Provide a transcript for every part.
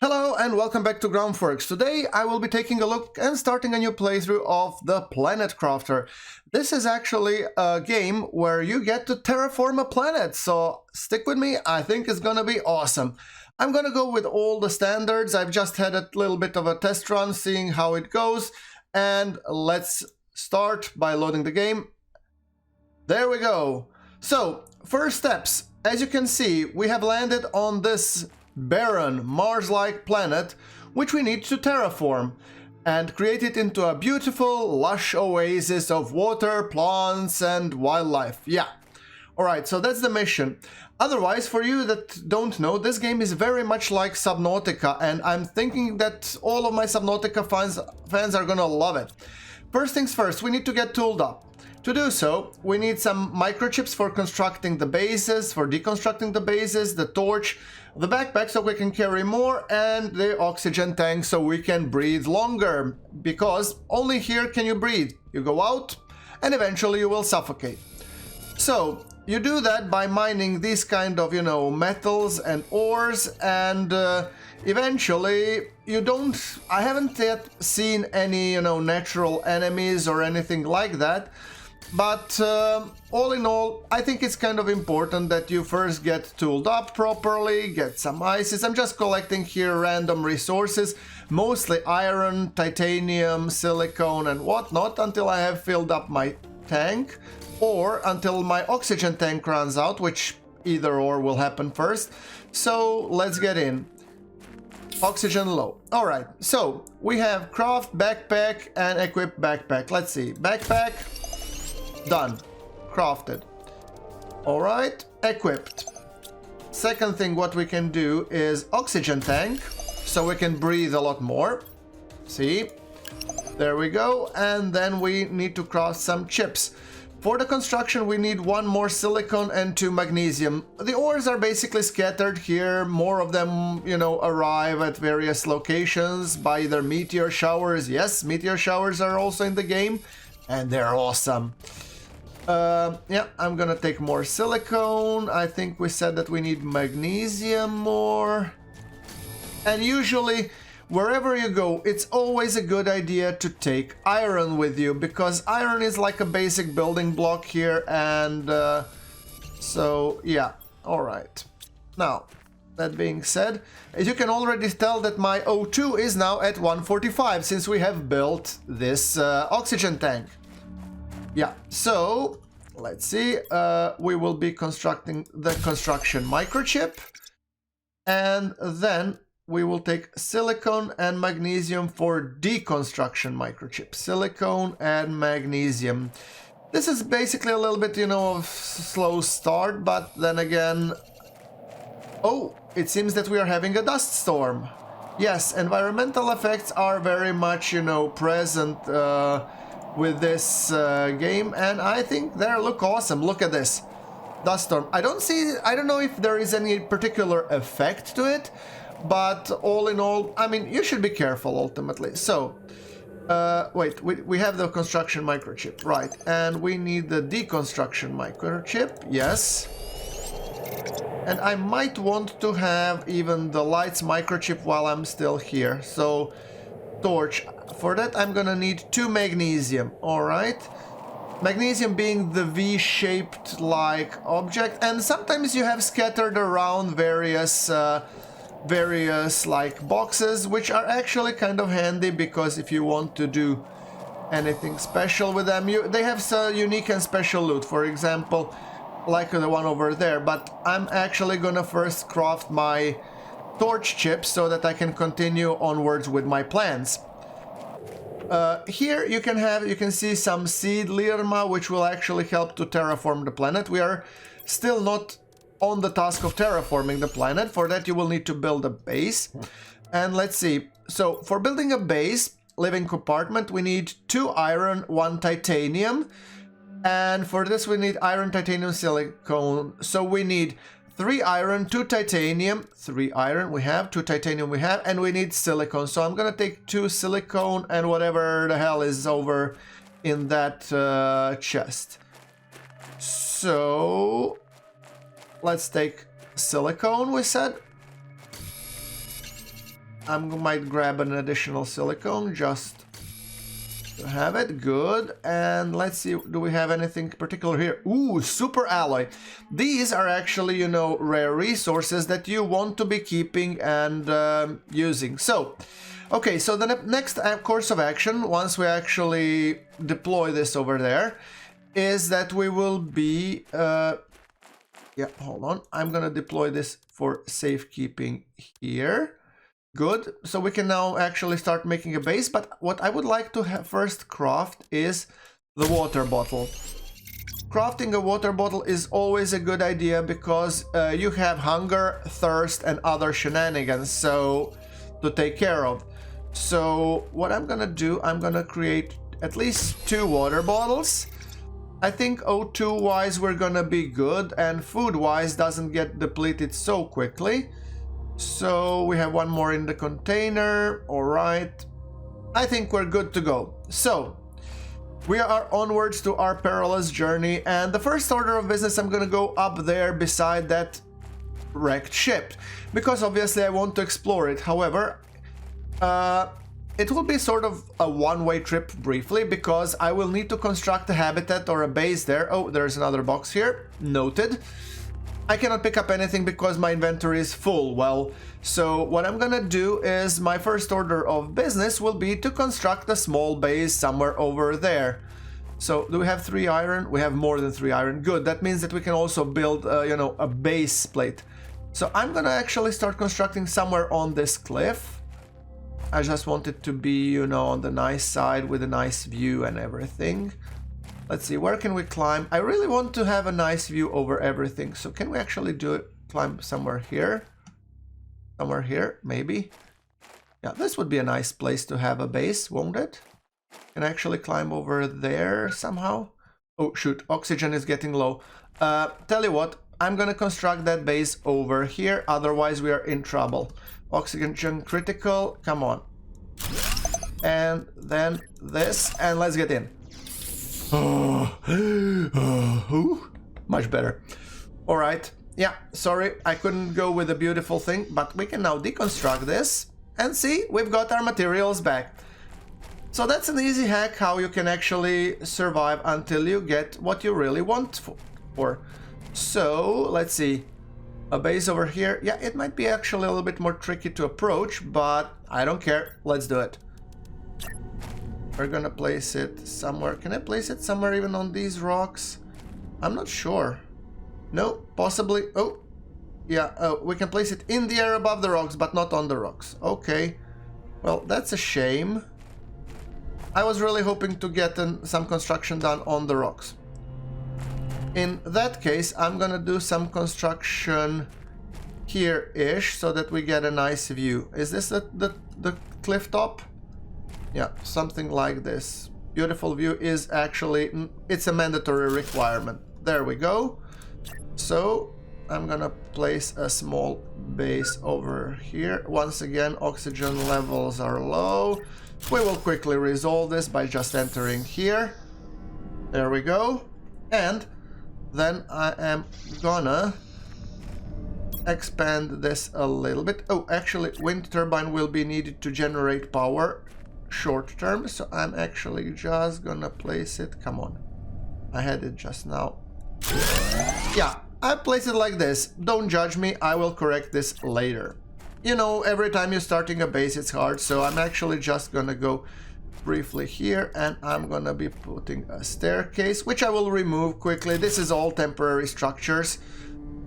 Hello and welcome back to GrunfWorks. Today I will be taking a look and starting a new playthrough of the Planet Crafter. This is actually a game where you get to terraform a planet, so stick with me, I think it's gonna be awesome. I'm gonna go with all the standards. I've just had a little bit of a test run seeing how it goes, and let's start by loading the game. There we go. So, first steps. As you can see, we have landed on this barren, Mars-like planet, which we need to terraform and create it into a beautiful, lush oasis of water, plants, and wildlife. Yeah. Alright, so that's the mission. Otherwise, for you that don't know, this game is very much like Subnautica, and I'm thinking that all of my Subnautica fans are gonna love it. First things first, we need to get tooled up. To do so, we need some microchips for constructing the bases, for deconstructing the bases, the torch, the backpack so we can carry more, and the oxygen tank so we can breathe longer, because only here can you breathe. You go out and eventually you will suffocate. So you do that by mining these kind of, metals and ores, and eventually I haven't yet seen any, natural enemies or anything like that. But all in all, I think it's kind of important that you first get tooled up properly, get some ices. I'm just collecting here random resources, mostly iron, titanium, silicone and whatnot, until I have filled up my tank, or until my oxygen tank runs out, which either or will happen first. So let's get in. Oxygen low. Alright, so we have craft backpack and equip backpack. Let's see, backpack. Done. Crafted. Alright, equipped. Second thing what we can do is oxygen tank, so we can breathe a lot more. See? There we go. And then we need to craft some chips. For the construction we need one more silicon and 2 magnesium. The ores are basically scattered here. More of them, arrive at various locations by either meteor showers. Yes, meteor showers are also in the game, and they're awesome. Yeah, I'm gonna take more silicone. I think we said that we need magnesium more. And usually, wherever you go, it's always a good idea to take iron with you, because iron is like a basic building block here, and so yeah, alright. Now, that being said, as you can already tell that my O2 is now at 145 since we have built this oxygen tank. Yeah, so let's see, we will be constructing the construction microchip, and then we will take silicon and magnesium for deconstruction microchip. Silicon and magnesium. This is basically a little bit, of slow start, but then again, oh, it seems that we are having a dust storm. Yes, environmental effects are very much, present with this game, and I think they look awesome. Look at this dust storm. I don't know if there is any particular effect to it, but all in all, I mean, you should be careful ultimately. So wait, we have the construction microchip, right, and we need the deconstruction microchip. Yes, and I might want to have even the lights microchip while I'm still here. So torch. For that, I'm gonna need 2 magnesium. Alright. Magnesium being the V-shaped like object, and sometimes you have scattered around various like boxes, which are actually kind of handy, because if you want to do anything special with them, they have some unique and special loot, for example, like the one over there. But I'm actually gonna first craft my torch chips so that I can continue onwards with my plans. Here you can see some seed lirma, which will actually help to terraform the planet. We are still not on the task of terraforming the planet. For that you will need to build a base. And let's see. So for building a base, living compartment, we need 2 iron, 1 titanium. And for this we need iron, titanium, silicone. So we need 3 iron, 2 titanium, 3 iron we have, 2 titanium we have, and we need silicone. So I'm gonna take 2 silicone and whatever the hell is over in that chest. So let's take silicone, we said. I might grab an additional silicone just to have it. Good. And let's see, do we have anything particular here? Ooh, super alloy. These are actually, you know, rare resources that you want to be keeping and using. So, okay, so the next course of action, once we actually deploy this over there, is that we will be... yeah, hold on. I'm gonna deploy this for safekeeping here. Good. So we can now actually start making a base, but what I would like to first craft is the water bottle. Crafting a water bottle is always a good idea because you have hunger, thirst, and other shenanigans so to take care of. So what I'm gonna do, I'm gonna create at least 2 water bottles. I think O2 wise we're gonna be good, and food wise doesn't get depleted so quickly. So we have one more in the container. All right, I think we're good to go. So we are onwards to our perilous journey, and the first order of business, I'm gonna go up there beside that wrecked ship because obviously I want to explore it. However, it will be sort of a one-way trip briefly because I will need to construct a habitat or a base there. Oh, there's another box here. Noted. I cannot pick up anything because my inventory is full. Well, so what I'm gonna do is my first order of business will be to construct a small base somewhere over there. So do we have 3 iron? We have more than 3 iron. Good. That means that we can also build, you know, a base plate. So I'm gonna actually start constructing somewhere on this cliff. I just want it to be, you know, on the nice side with a nice view and everything. Let's see, where can we climb? I really want to have a nice view over everything. So can we actually do it? Climb somewhere here? Somewhere here, maybe? Yeah, this would be a nice place to have a base, won't it? Can I actually climb over there somehow? Oh, shoot, oxygen is getting low. Tell you what, I'm gonna construct that base over here, otherwise we are in trouble. Oxygen critical, come on. And then this, and let's get in. Much better. All right. Yeah, sorry, I couldn't go with a beautiful thing, but we can now deconstruct this and see, we've got our materials back. So that's an easy hack how you can actually survive until you get what you really want for. So let's see. A base over here. Yeah, it might be actually a little bit more tricky to approach, but I don't care. Let's do it. We're gonna place it somewhere. Can I place it somewhere even on these rocks? I'm not sure. No, possibly. Oh, yeah, we can place it in the air above the rocks, but not on the rocks. Okay. Well, that's a shame. I was really hoping to get some construction done on the rocks. In that case, I'm gonna do some construction here-ish so that we get a nice view. Is this the cliff top? Yeah, something like this. Beautiful view is actually, it's a mandatory requirement. There we go. So I'm gonna place a small base over here. Once again, oxygen levels are low. We will quickly resolve this by just entering here. There we go. And then I am gonna expand this a little bit. Oh, actually, wind turbine will be needed to generate power short term, so I'm actually just gonna place it. Come on, I had it just now. Yeah, I place it like this. Don't judge me, I will correct this later. You know, every time you're starting a base it's hard, so I'm actually just gonna go briefly here, and I'm gonna be putting a staircase, which I will remove quickly. This is all temporary structures.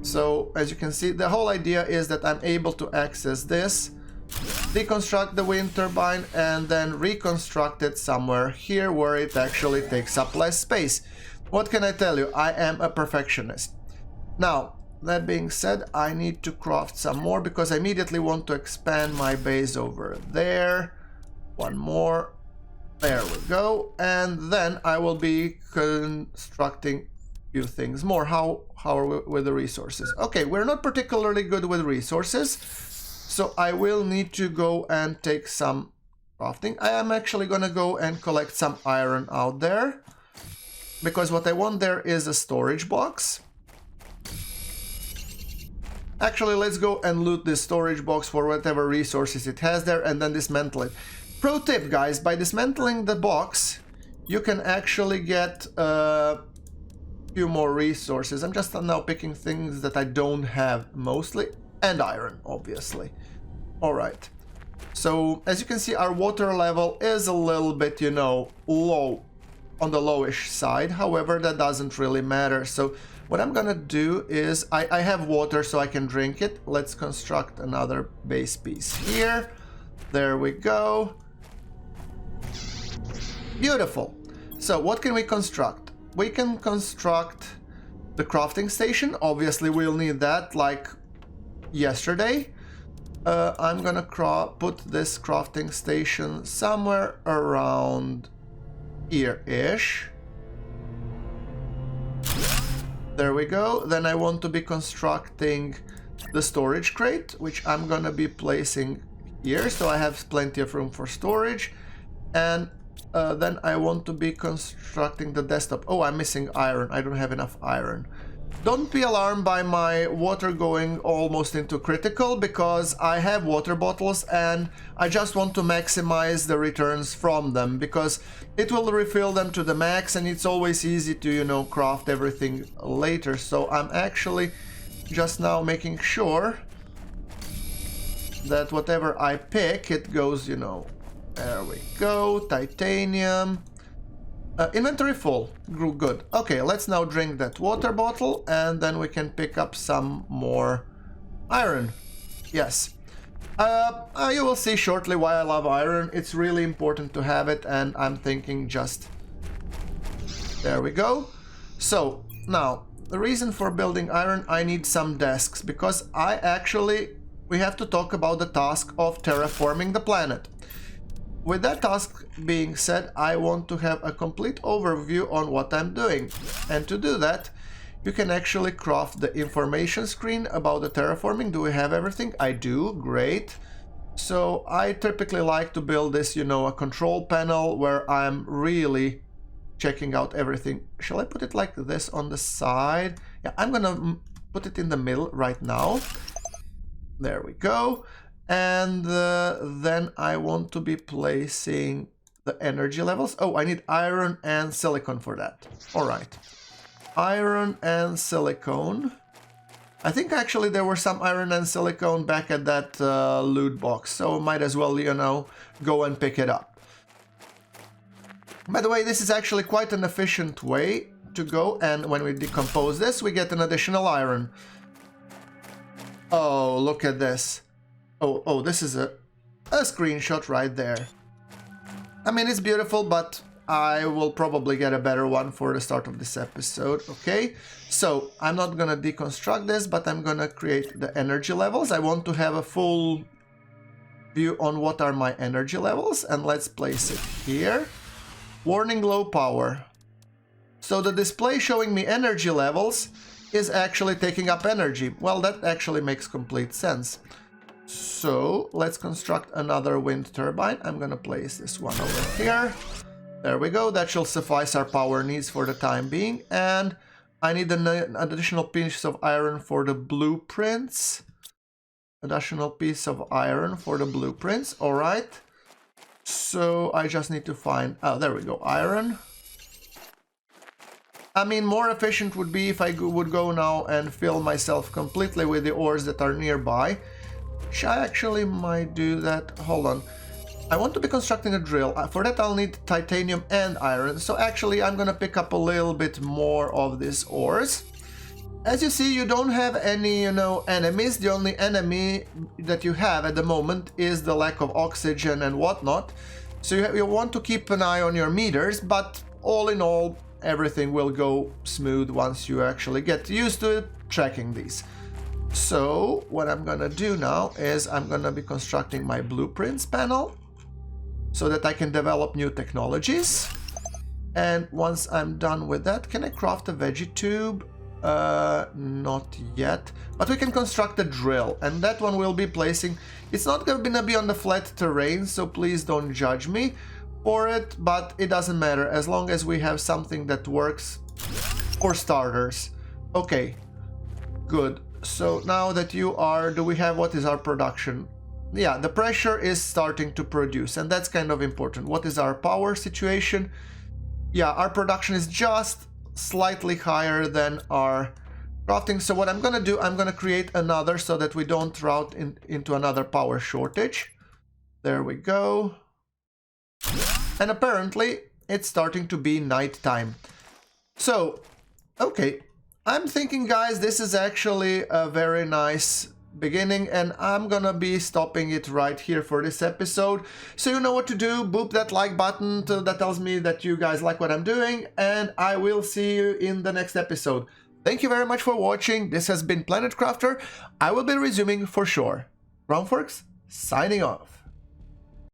So as you can see, the whole idea is that I'm able to access this, deconstruct the wind turbine, and then reconstruct it somewhere here where it actually takes up less space. What can I tell you? I am a perfectionist. Now, that being said, I need to craft some more because I immediately want to expand my base over there. One more. There we go. And then I will be constructing a few things more. How are we with the resources? Okay, we're not particularly good with resources, so I will need to go and take some crafting. I am actually gonna go and collect some iron out there, because what I want there is a storage box. Actually, let's go and loot this storage box for whatever resources it has there and then dismantle it. Pro tip, guys, by dismantling the box, you can actually get a few more resources. I'm just now picking things that I don't have mostly, and iron, obviously. Alright. So, as you can see, our water level is a little bit, you know, low, on the lowish side. However, that doesn't really matter. So, what I'm gonna do is, I have water so I can drink it. Let's construct another base piece here. There we go. Beautiful. So, what can we construct? We can construct the crafting station. Obviously, we'll need that like yesterday. I'm gonna put this crafting station somewhere around here-ish. There we go. Then I want to be constructing the storage crate, which I'm gonna be placing here, so I have plenty of room for storage. And then I want to be constructing the desktop. Oh, I'm missing iron. I don't have enough iron. Don't be alarmed by my water going almost into critical, because I have water bottles and I just want to maximize the returns from them, because it will refill them to the max and it's always easy to, you know, craft everything later. So I'm actually just now making sure that whatever I pick, it goes, you know, there we go, titanium. Inventory full. Good. Okay, let's now drink that water bottle and then we can pick up some more iron. Yes. You will see shortly why I love iron. It's really important to have it, and I'm thinking just... There we go. So, now, the reason for building iron, I need some desks, because we have to talk about the task of terraforming the planet. With that task being said, I want to have a complete overview on what I'm doing. And to do that, you can actually craft the information screen about the terraforming. Do we have everything? I do. Great. So I typically like to build this, you know, a control panel where I'm really checking out everything. Shall I put it like this on the side? Yeah, I'm gonna put it in the middle right now. There we go. And then I want to be placing the energy levels. Oh, I need iron and silicon for that. All right. Iron and silicon. I think actually there were some iron and silicon back at that loot box, so might as well, you know, go and pick it up. By the way, this is actually quite an efficient way to go, and when we decompose this, we get an additional iron. Oh, look at this. Oh, this is a screenshot right there. I mean, it's beautiful, but I will probably get a better one for the start of this episode. Okay, so I'm not gonna deconstruct this, but I'm gonna create the energy levels. I want to have a full view on what are my energy levels, and let's place it here. Warning, low power. So the display showing me energy levels is actually taking up energy. Well, that actually makes complete sense. So let's construct another wind turbine. I'm gonna place this one over here. There we go. That shall suffice our power needs for the time being. And I need an additional piece of iron for the blueprints. Additional piece of iron for the blueprints. All right. So I just need to find... Oh, there we go. Iron. I mean, more efficient would be if I would go now and fill myself completely with the ores that are nearby. I actually might do that. Hold on. I want to be constructing a drill. For that I'll need titanium and iron. So actually I'm gonna pick up a little bit more of these ores. As you see, you don't have any, you know, enemies. The only enemy that you have at the moment is the lack of oxygen and whatnot. So you want to keep an eye on your meters, but all in all, everything will go smooth once you actually get used to it, tracking these. So what I'm gonna do now is I'm gonna be constructing my blueprints panel so that I can develop new technologies. And once I'm done with that, can I craft a veggie tube? Not yet, but we can construct a drill, and that one will be placing... It's not gonna be on the flat terrain, so please don't judge me for it, but it doesn't matter as long as we have something that works for starters. Okay, good. So now that you are, do we have, what is our production? Yeah, the pressure is starting to produce, and that's kind of important. What is our power situation? Yeah, our production is just slightly higher than our crafting. So what I'm gonna do, I'm gonna create another so that we don't route into another power shortage. There we go. And apparently it's starting to be nighttime. So, okay, I'm thinking, guys, this is actually a very nice beginning, and I'm gonna be stopping it right here for this episode. So you know what to do. Boop that like button that tells me that you guys like what I'm doing, and I will see you in the next episode. Thank you very much for watching. This has been Planet Crafter. I will be resuming for sure. GrunfWorks signing off.